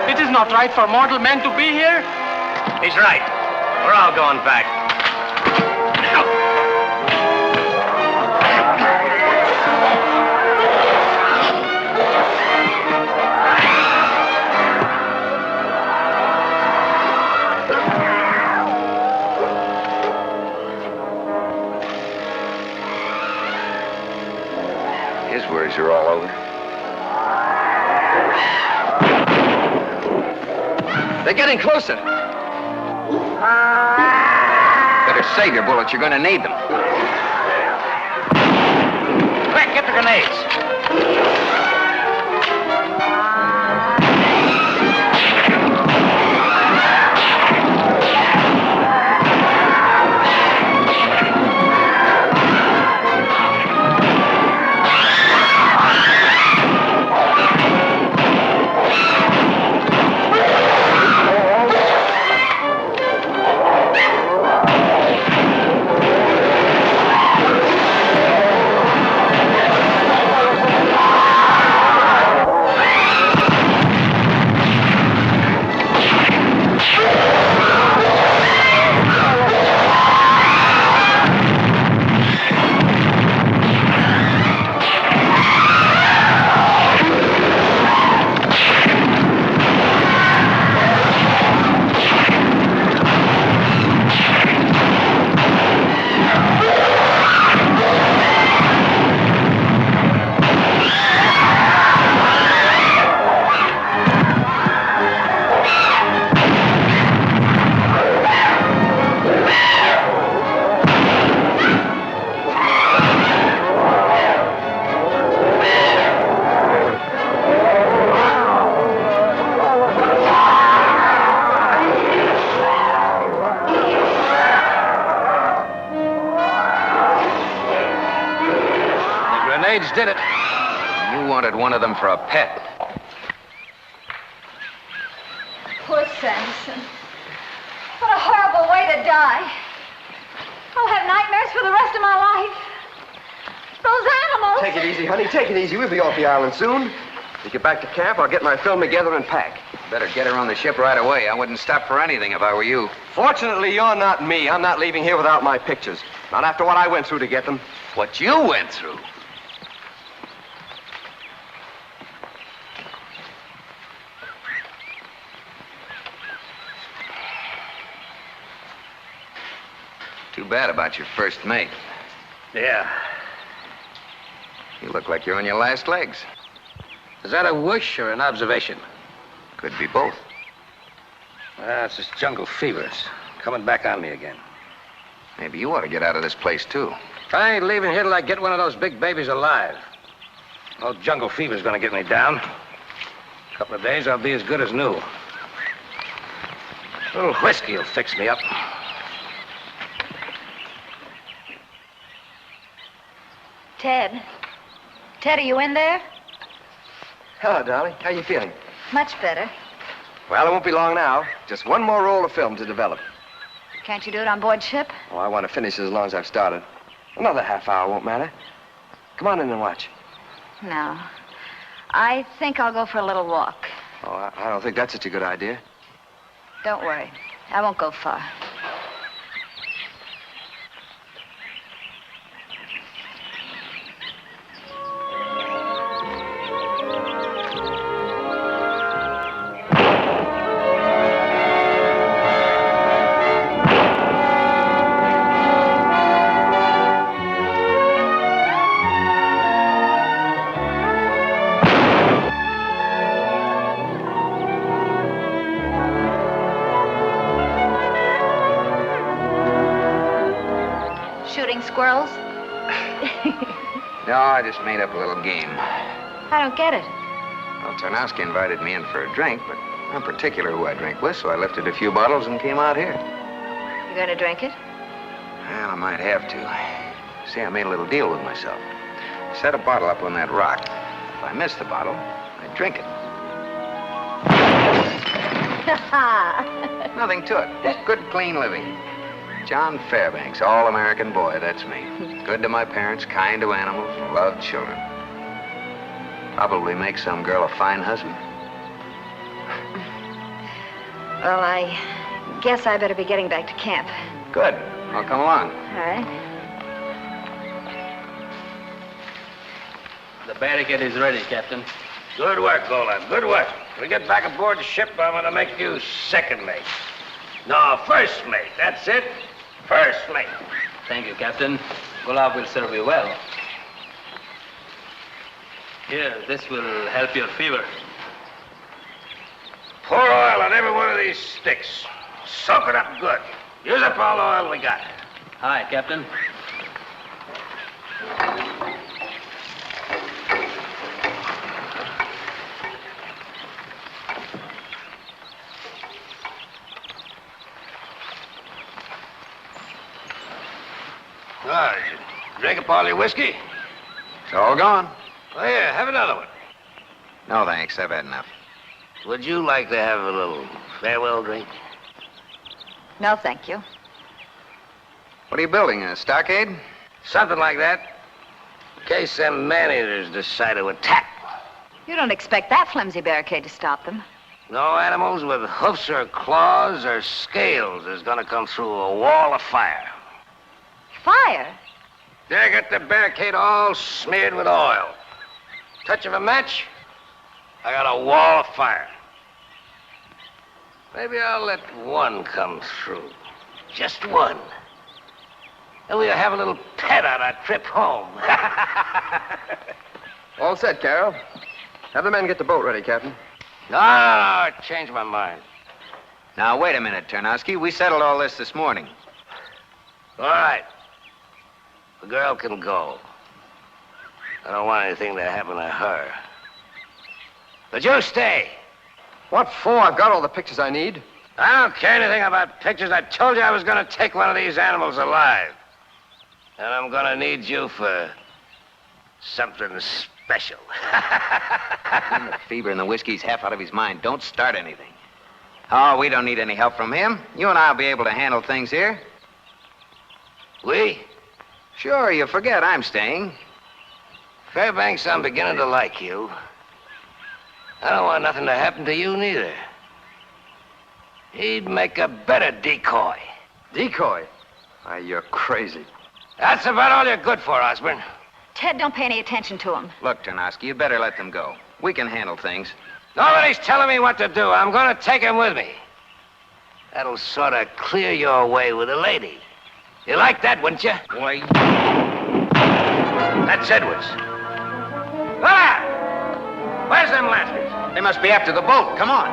S6: It is not right for mortal men to be here.
S3: He's right. We're all going back.
S10: His worries are all over.
S1: They're getting closer.
S10: Better save your bullets. You're going to need them.
S4: Quick, get the grenades. Grenades did it.
S10: You wanted one of them for a pet.
S2: Poor Sanderson. What a horrible way to die. I'll have nightmares for the rest of my life. Those animals.
S1: Take it easy, honey. Take it easy. We'll be off the island soon. We get back to camp, I'll get my film together and pack.
S10: Better get her on the ship right away. I wouldn't stop for anything if I were you.
S1: Fortunately, you're not me. I'm not leaving here without my pictures. Not after what I went through to get them.
S10: What you went through? Too bad about your first mate.
S4: Yeah.
S10: You look like you're on your last legs.
S4: Is that a wish or an observation?
S10: Could be both.
S4: It's this jungle fever. It's coming back on me again.
S10: Maybe you ought to get out of this place, too.
S4: I ain't leaving here till I get one of those big babies alive. No jungle fever's gonna get me down. A couple of days, I'll be as good as new. A little whiskey will fix me up.
S2: Ted. Ted, are you in there?
S1: Hello, darling. How you feeling?
S2: Much better.
S1: Well, it won't be long now. Just one more roll of film to develop.
S2: Can't you do it on board ship?
S1: Oh, I want to finish as long as I've started. Another half hour won't matter. Come on in and watch.
S2: No. I think I'll go for a little walk.
S1: Oh, I don't think that's such a good idea.
S2: Don't worry. I won't go far. Shooting squirrels?
S10: No, I just made up a little game.
S2: I don't get it.
S10: Well, Tarnowski invited me in for a drink, but I'm particular who I drink with, so I lifted a few bottles and came out here.
S2: You gonna drink it?
S10: Well, I might have to. See, I made a little deal with myself. Set a bottle up on that rock. If I miss the bottle, I drink it. Nothing to it. Just good, clean living. John Fairbanks, all-American boy, that's me. Good to my parents, kind to animals, loved children. Probably make some girl a fine husband.
S2: Well, I guess I better be getting back to camp.
S10: Good. I'll come along.
S2: All right.
S7: The barricade is ready, Captain.
S4: Good work, Golan. Good work. When we get back aboard the ship, I'm going to make you second mate. No, first mate. That's it. First mate.
S7: Thank you, Captain. Gulab will serve you well. Here, this will help your fever.
S4: Pour oil on every one of these sticks. Soak it up good. Use up all the oil we got.
S7: Hi, Captain.
S4: Ah, you drink up all your whiskey?
S10: It's all gone.
S4: Oh, yeah, have another one.
S10: No, thanks. I've had enough.
S4: Would you like to have a little farewell drink?
S2: No, thank you.
S10: What are you building, a stockade?
S4: Something like that. In case them man-eaters decide to attack.
S2: You don't expect that flimsy barricade to stop them.
S4: No animals with hoofs or claws or scales is gonna come through a wall of fire.
S2: Fire?
S4: They got the barricade all smeared with oil. Touch of a match, I got a wall of fire. Maybe I'll let one come through. Just one. And we'll have a little pet on our trip home.
S1: All set, Carol. Have the men get the boat ready, Captain.
S4: No, I changed my mind.
S10: Now, wait a minute, Tarnowski. We settled all this morning.
S4: All right. The girl can go. I don't want anything to happen to her. But you stay.
S1: What for? I've got all the pictures I need.
S4: I don't care anything about pictures. I told you I was going to take one of these animals alive. And I'm going to need you for something special.
S10: The fever and the whiskey's half out of his mind. Don't start anything. Oh, we don't need any help from him. You and I'll be able to handle things here.
S4: We?
S10: Sure, you forget I'm staying.
S4: Fairbanks, I'm beginning to like you. I don't want nothing to happen to you, neither. He'd make a better decoy.
S1: Decoy? Why, you're crazy.
S4: That's about all you're good for, Osborne.
S2: Ted, don't pay any attention to him.
S10: Look, Tarnowski, you better let them go. We can handle things.
S4: Nobody's telling me what to do. I'm going to take him with me. That'll sort of clear your way with a lady. You like that, wouldn't you?
S10: Why?
S4: That's Edwards. Ah! Where's them lasses?
S10: They must be after the boat. Come on.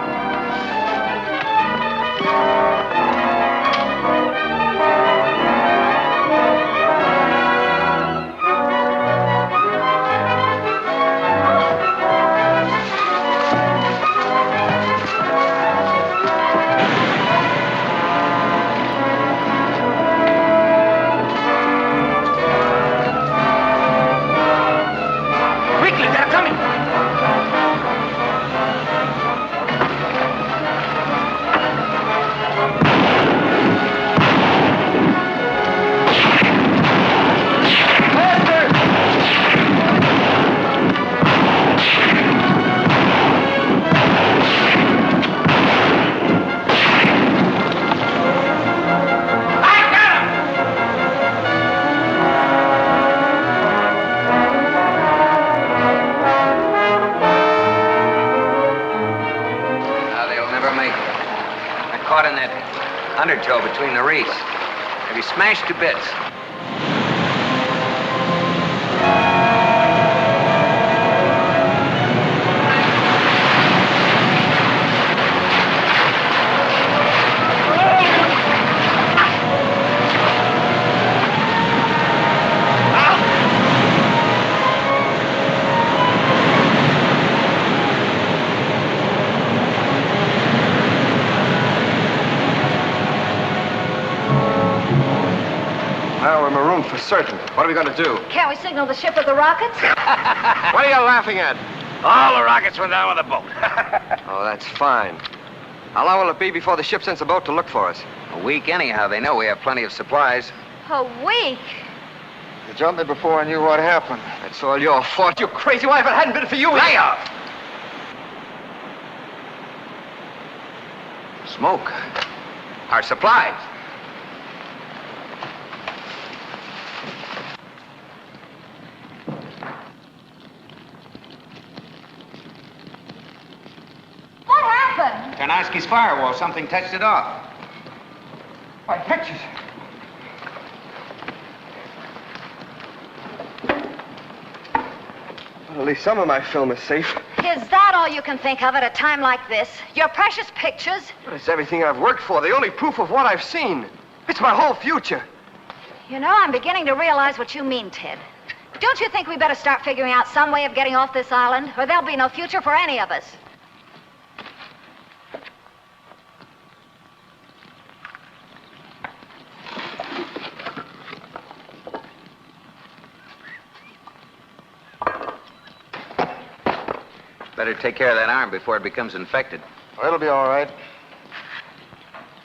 S4: Quickly, they're coming.
S10: Caught in that undertow between the reefs. They'll be smashed to bits.
S9: Now we're marooned for certain. What are we going to do?
S2: Can't we signal the ship with the rockets?
S9: What are you laughing at?
S4: All the rockets went down with the boat.
S1: Oh, that's fine. How long will it be before the ship sends a boat to look for us?
S10: A week anyhow. They know we have plenty of supplies.
S2: A week?
S9: You jumped me before I knew what happened.
S1: That's all your fault, you crazy wife. If it hadn't been for you...
S10: Lay off! Smoke. Our supplies.
S2: What happened?
S10: Tarnowski's firewall. Something touched it off.
S9: My pictures. Well, at least some of my film is safe.
S2: Is that all you can think of at a time like this? Your precious pictures?
S1: But it's everything I've worked for, the only proof of what I've seen. It's my whole future.
S2: You know, I'm beginning to realize what you mean, Ted. Don't you think we better start figuring out some way of getting off this island, or there'll be no future for any of us?
S10: Better take care of that arm before it becomes infected.
S9: Well, it'll be all right.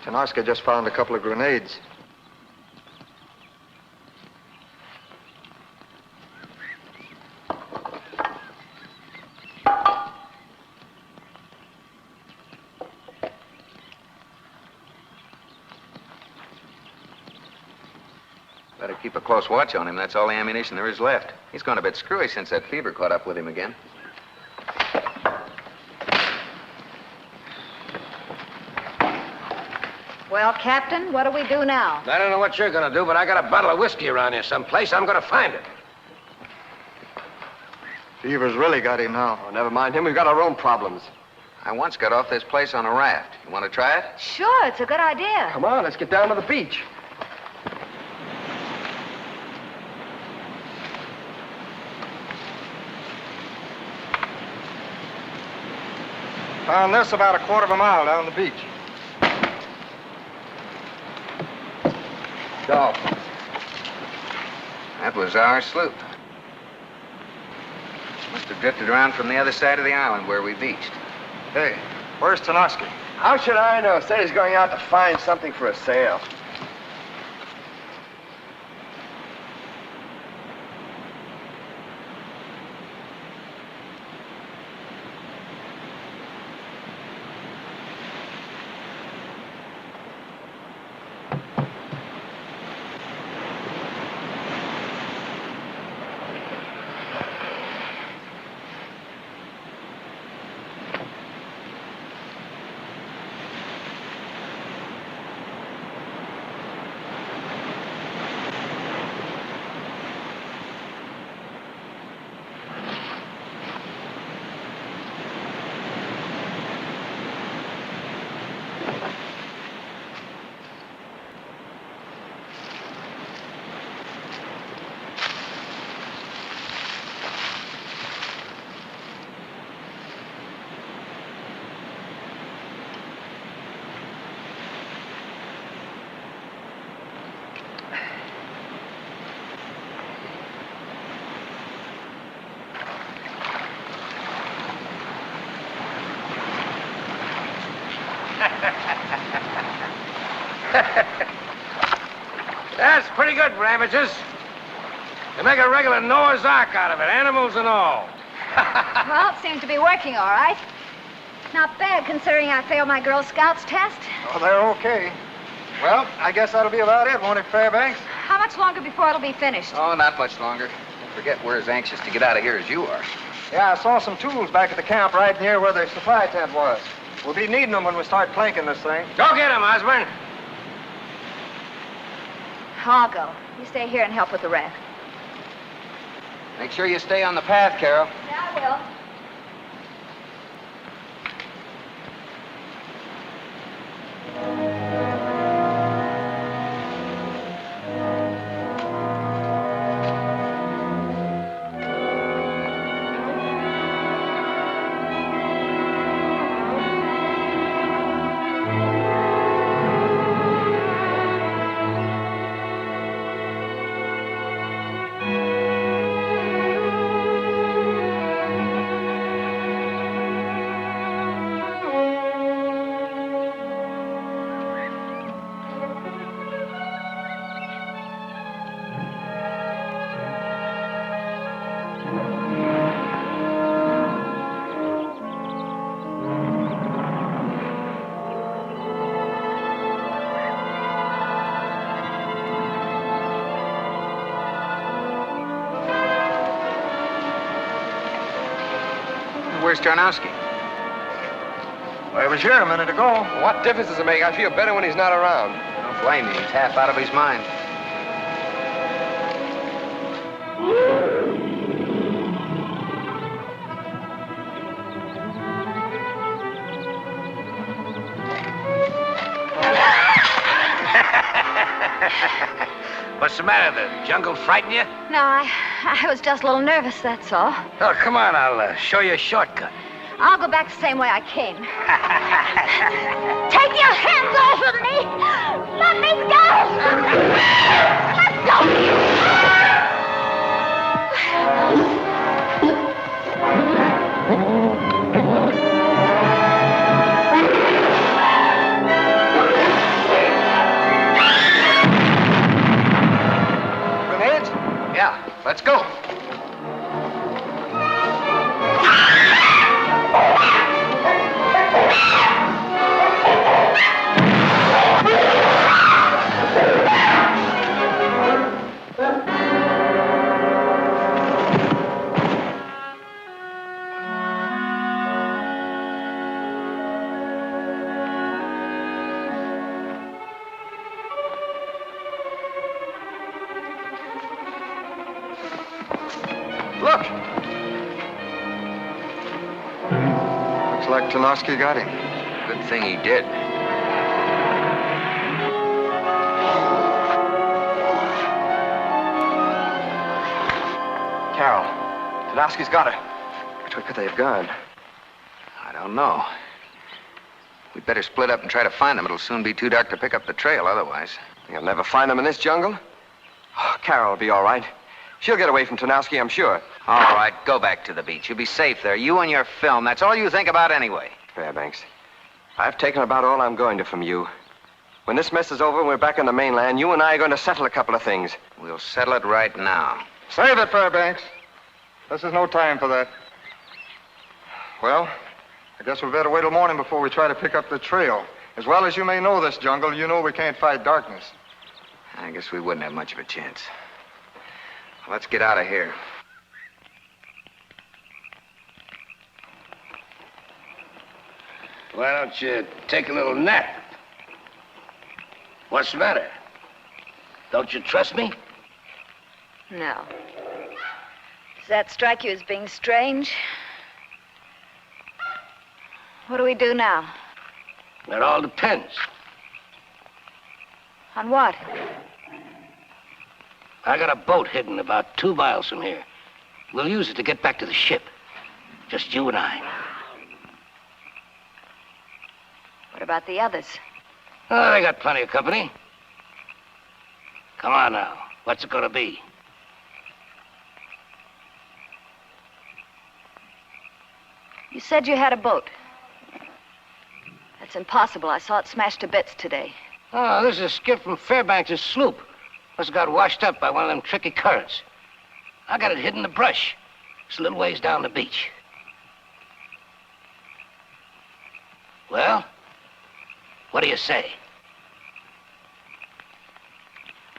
S9: Tanoska just found a couple of grenades.
S10: Better keep a close watch on him. That's all the ammunition there is left. He's gone a bit screwy since that fever caught up with him again.
S2: Well, Captain, what do we do now?
S4: I don't know what you're going to do, but I got a bottle of whiskey around here someplace. I'm going to find it.
S9: Fever's really got him now.
S1: Oh, never mind him. We've got our own problems.
S10: I once got off this place on a raft. You want to try it?
S2: Sure, it's a good idea.
S1: Come on, let's get down to the beach.
S9: Found this about a quarter of a mile down the beach.
S1: Go.
S10: That was our sloop. Must have drifted around from the other side of the island where we beached.
S9: Hey, where's Tanoski?
S1: How should I know? Said he's going out to find something for a sail.
S4: That's pretty good for amateurs. You make a regular Noah's Ark out of it, animals and all.
S2: Well, it seems to be working all right. Not bad, considering I failed my Girl Scouts test.
S9: Oh, they're okay. Well, I guess that'll be about it, won't it, Fairbanks?
S2: How much longer before it'll be finished?
S10: Oh, not much longer. Don't forget we're as anxious to get out of here as you are.
S9: Yeah, I saw some tools back at the camp right near where the supply tent was. We'll be needing them when we start planking this thing.
S4: Go get him, Osborne.
S2: I'll go. You stay here and help with the raft.
S10: Make sure you stay on the path, Carol.
S2: Yeah, I will.
S10: Where's Tarnowski?
S9: Well, he was here a minute ago.
S1: What difference does it make? I feel better when he's not around.
S10: Don't blame you. He's half out of his mind.
S4: What's the matter? The jungle frighten you?
S2: No, I was just a little nervous, that's all.
S4: Oh, come on. I'll show you a shortcut.
S2: I'll go back the same way I came. Take your hands off of me! Let me go! Let go!
S9: Grenades?
S10: Yeah, let's go.
S9: Look! Looks like Tarnowski got him.
S10: Good thing he did.
S1: Carol, Tarnowski's got her. Which way could they have gone?
S10: I don't know. We'd better split up and try to find them. It'll soon be too dark to pick up the trail otherwise.
S1: You'll never find them in this jungle? Oh, Carol will be all right. She'll get away from Tarnowski, I'm sure.
S10: All right, go back to the beach. You'll be safe there. You and your film. That's all you think about anyway.
S1: Fairbanks, I've taken about all I'm going to from you. When this mess is over and we're back on the mainland, you and I are going to settle a couple of things.
S10: We'll settle it right now.
S9: Save it, Fairbanks. This is no time for that. Well, I guess we better wait till morning before we try to pick up the trail. As well as you may know this jungle, you know we can't fight darkness.
S10: I guess we wouldn't have much of a chance. Let's get out of here.
S4: Why don't you take a little nap? What's the matter? Don't you trust me?
S2: No. Does that strike you as being strange? What do we do now?
S4: That all depends.
S2: On what?
S4: I got a boat hidden about 2 miles from here. We'll use it to get back to the ship. Just you and I.
S2: What about the others?
S4: Oh, they got plenty of company. Come on now. What's it gonna be?
S2: You said you had a boat. That's impossible. I saw it smashed to bits today.
S7: Oh, this is a skiff from Fairbanks' sloop. Must have got washed up by one of them tricky currents. I got it hidden in the brush. It's a little ways down the beach. Well, what do you say?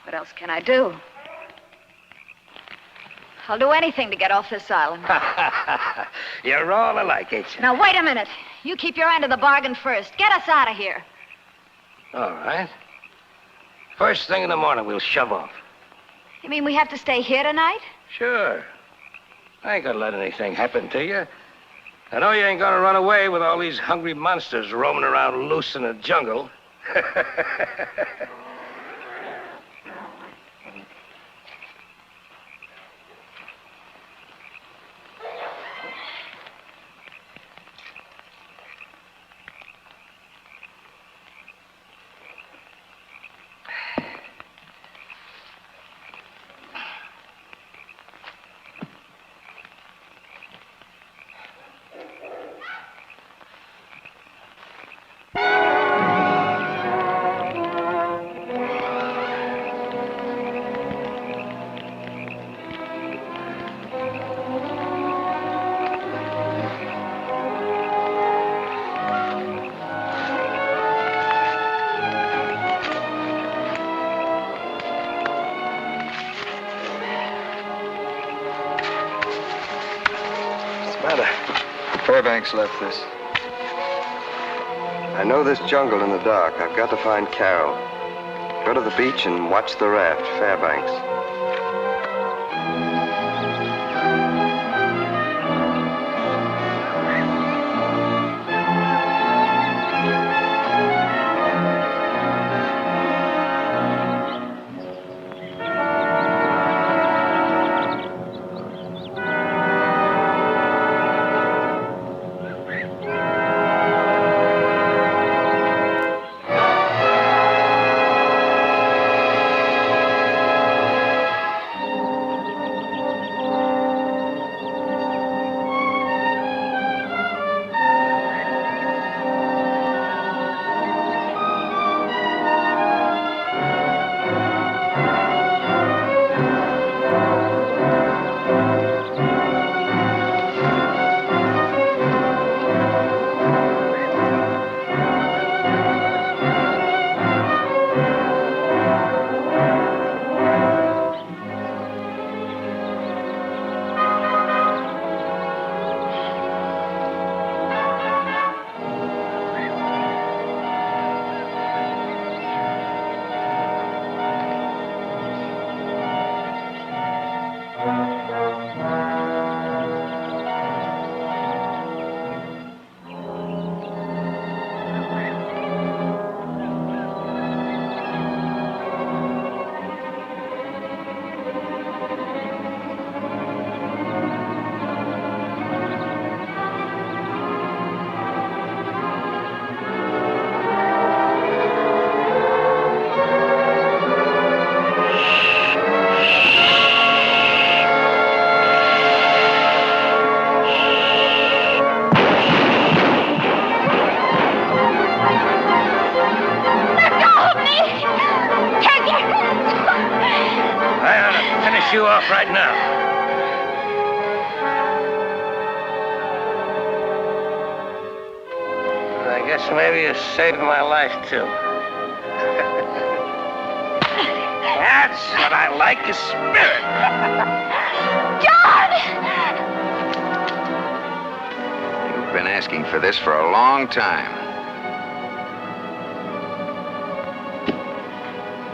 S2: What else can I do? I'll do anything to get off this island.
S7: You're all alike, ain't you?
S2: Now, wait a minute. You keep your end of the bargain first. Get us out of here.
S7: All right. First thing in the morning, we'll shove off.
S2: You mean we have to stay here tonight?
S7: Sure. I ain't gonna let anything happen to you. I know you ain't gonna run away with all these hungry monsters roaming around loose in the jungle.
S9: Fairbanks left this.
S1: I know this jungle in the dark. I've got to find Carol. Go to the beach and watch the raft, Fairbanks.
S4: You off right now. I guess maybe you saved my life, too. That's what I like, a spirit.
S5: John!
S10: You've been asking for this for a long time.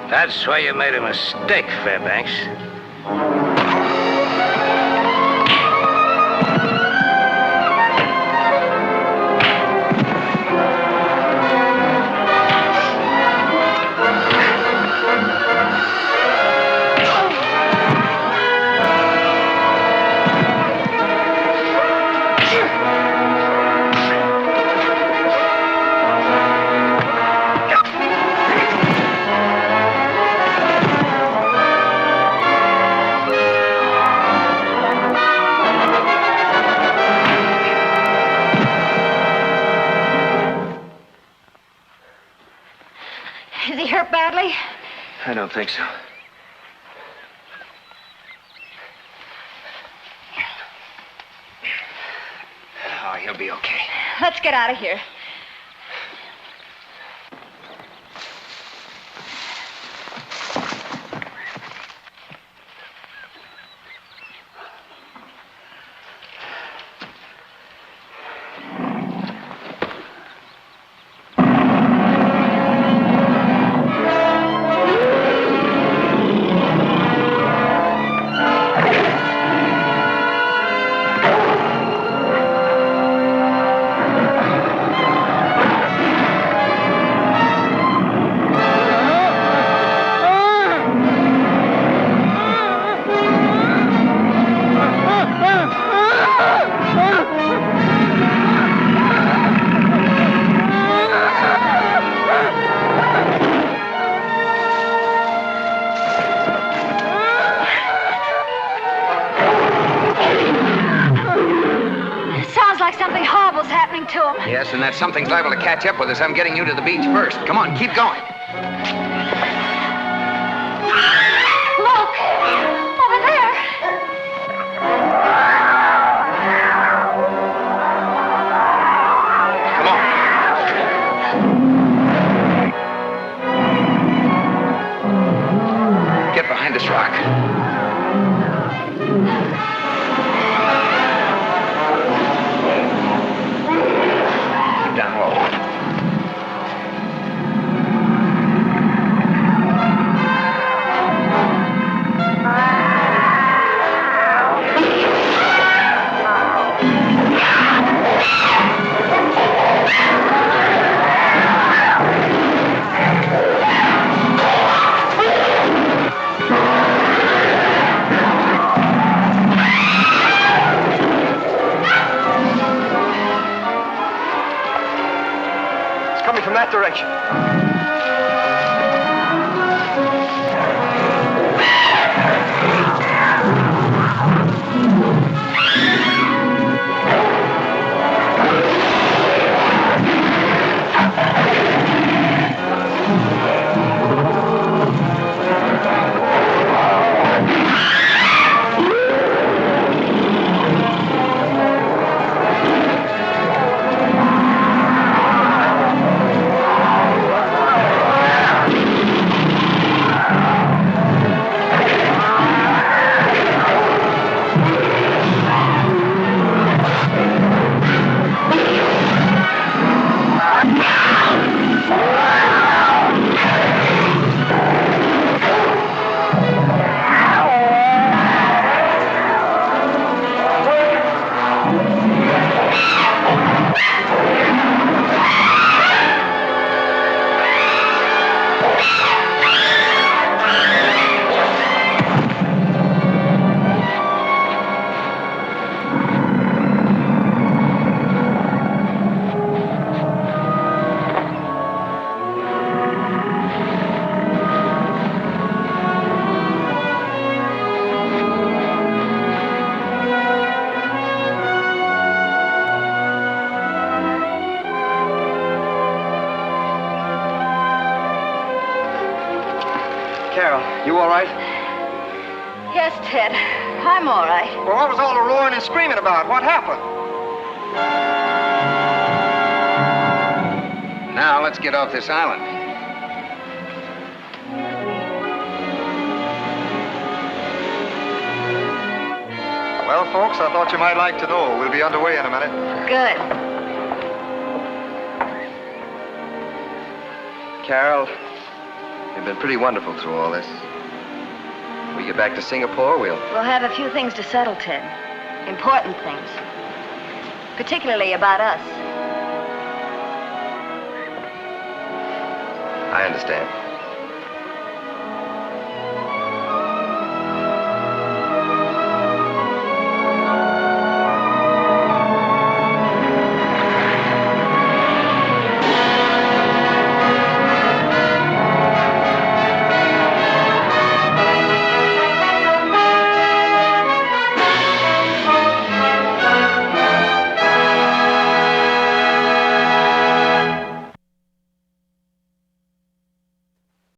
S4: That's why you made a mistake, Fairbanks.
S2: Is he hurt badly?
S1: I don't think so.
S10: Oh, he'll be okay.
S2: Let's get out of here. Something horrible's happening to him.
S10: Yes, and that something's liable to catch up with us. I'm getting you to the beach first. Come on, keep going.
S2: Look! Over there!
S10: Come on. Get behind this rock.
S1: direction. Carol, you all right?
S2: Yes, Ted. I'm all right.
S9: Well, what was all the roaring and screaming about? What happened?
S10: Now, let's get off this island.
S9: Well, folks, I thought you might like to know. We'll be underway in a minute.
S2: Good.
S1: Carol, you've been pretty wonderful through all this. When we get back to Singapore, we'll
S2: have a few things to settle, Ted. Important things. Particularly about us.
S1: I understand.